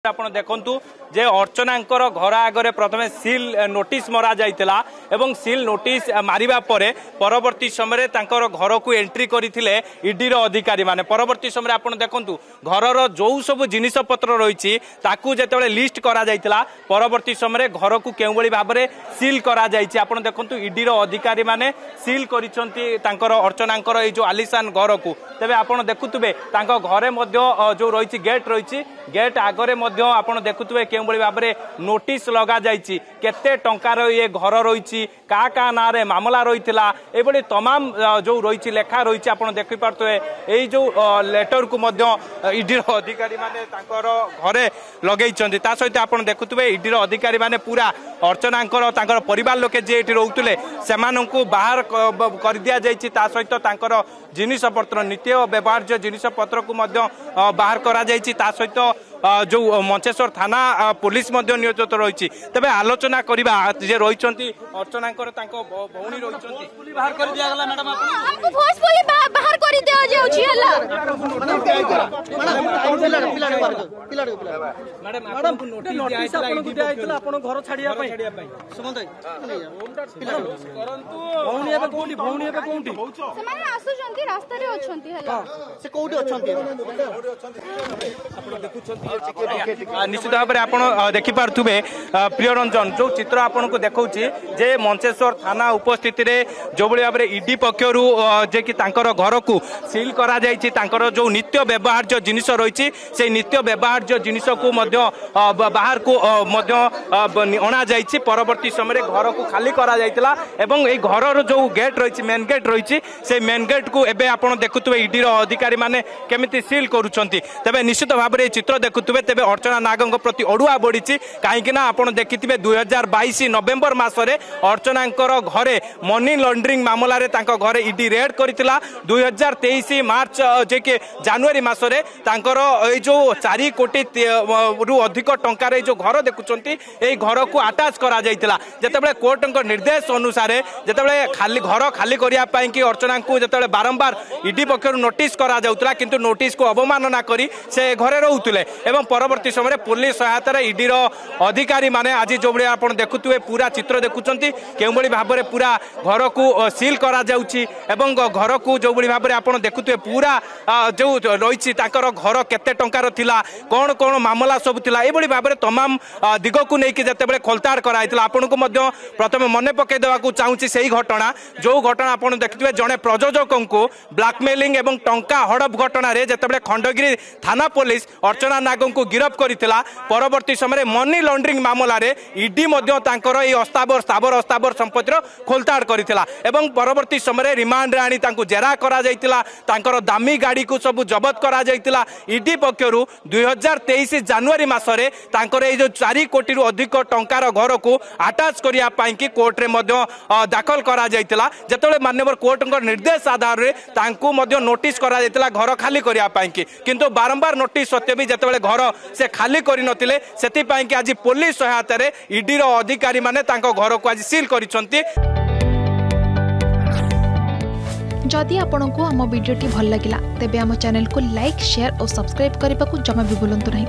आपण देखंतु जे अर्चनांकर घर आगे प्रथमे सील नोटिस मरा जाइतिला एवं सील नोटिस मारिबा परे परवर्ती समय तांकर घर को एंट्री करथिले ईडी रो अधिकारी माने परवर्ती समय आपण देखंतु घरर जो सब जिनिस पत्र रहिछि ताकू जेतेबेले लिस्ट करा जाइतिला परवर्ती समय घर को केउ बळी भाबरे सील करा जाइछि आपण देखंतु ईडी रो अधिकारी माने सील करिसंती तांकर अर्चनांकर ए जो आलिशान घर को तबे आपण देखुतबे तांको घरे मध्य जो रहिछि गेट रहिछि गेट आगरे आपण देखुवे के भाव में नोटिस लगा जाइए केते टंकार ये घर रही का ना रे मामला रही ये तमाम जो रही लेखा रही आप देखिपे यही जो लेटर को ईडी अधिकारी माने घरे लगे सहित आप देखुवे ईडी अधिकारी माने पूरा अर्चनांकर परिवार लोके जे रोते से बाहर कर दि जाइए सहित जिनिस पत्र नित्य व्यवहार्य जिनिस पत्र को बाहर करा सहित जो मंचेश्वर थाना पुलिस नियोजित रही तेज आलोचना करवा जे रही अर्चनांकर भौणी रही बाहर कर दिया गला मैडम आपको फोर्सफुली बाहर कर दिया जाउची हला मैडम आपको नोटिस आपको दिया आइतला आपन घर छाड़िया पई सुमंत करंतु भौणी एबे कोठी से माने आसुचंती रास्ता रे अछंती हला से कोठी अछंती आपन देखुचंती निश्चित भाव में आप देखिपे प्रिय रंजन जो चित्र आपन को देखौछि जे मंचेश्वर थाना उपस्थिति रे जो भाव में ईडी पक्षर जे कि घर को सील करा जाइछि जो नित्य व्यवहार्य जिनिस रही से नित्य व्यवहार्य जिनिस को बाहर को अणा जाइछि परवर्ती समय घर को खाली करा जाइतिला एवं ए घर जो गेट रही मेन गेट रही से मेन गेट को एबे आपण देखुतबे ईडी अधिकारी माने केमिति सील करूछंती तबे निश्चित भाव में चित्र देखुतबे तेबे अर्चना नागंक प्रति अड़ुआ बढ़ी कहीं आप देखिथे 2022 नवेम्बर मसरे अर्चनांकर घरे मनी लॉन्ड्रिंग मामलें घरे ईडी रेड करथिला 2023 मार्च जे के जनवरी मसरे जो 4 कोटी रु अधिक टंकार जो घर देखुंट ये घर को आटाच करा जाइतिला जेतेबेले कोर्ट निर्देश अनुसार जेतेबेले खाली घर खाली करने की अर्चना को जेतेबेले बारंबार ईडी पक्षर नोटिस करा जाउतिला किंतु नोटिस को अवमानना करी से घरे रहउतिले एवं परवर्ती समय पुलिस सहायता ईडी अधिकारी माने आज जो भाई आप देखुए पूरा चित्र देखुंट के भाव में पूरा घर को सील करा जाउछि एवं घर को जो भाव में आप देखुए पूरा जो रही घर केते टंकार थिला कौन कौन मामला सब थिला एभली भाव में तमाम दिग को लेकिन जितेबाला खोलताड़ कराइला आपन को प्रथम मन पकई देवाक चाहूँगी से घटना जो घटना आप देखिए जड़े प्रयोजक को ब्लाकमेलिंग एवं टंका हड़प घटना जितेबाला खंडगिरी थाना पुलिस अर्चना नाग को गिरफ करथिला परवर्ती समय मनी लॉन्ड्रिंग मामलें ईडी अस्थावर स्थावर अस्थावर संपत्तिर खोलताड़ करथिला एवं परवर्ती समय रिमांड रे आनी तांको जेरा करा जाइतिला तांकर दामी गाड़ी को सब जबत करा जाइतिला ईडी पक्षर 2023 जनवरी मसरे तांकर ए जो 4 कोटी रु अधिक टंकार घर को आटाच करिया पाई कि कोर्ट रे दाखल करा जाइतिला जेतेबेले माननीय कोर्ट निर्देश आधार रे तांको नोटिस करा जाइतिला घर खाली करिया पाई किंतु बारंबार नोटिस सत्य भी जेतेबेले घर से खाली करि नथिले सेति पाई कि आज पुलिस सहायता रे ईडी रो अधिकारी माने तांको घर को आज सील करिसंती। जदि आपंक आम भिडी भल लगा तेब आम चैनल को लाइक शेयर और सब्सक्राइब करने को जमा भी भूलु नहीं।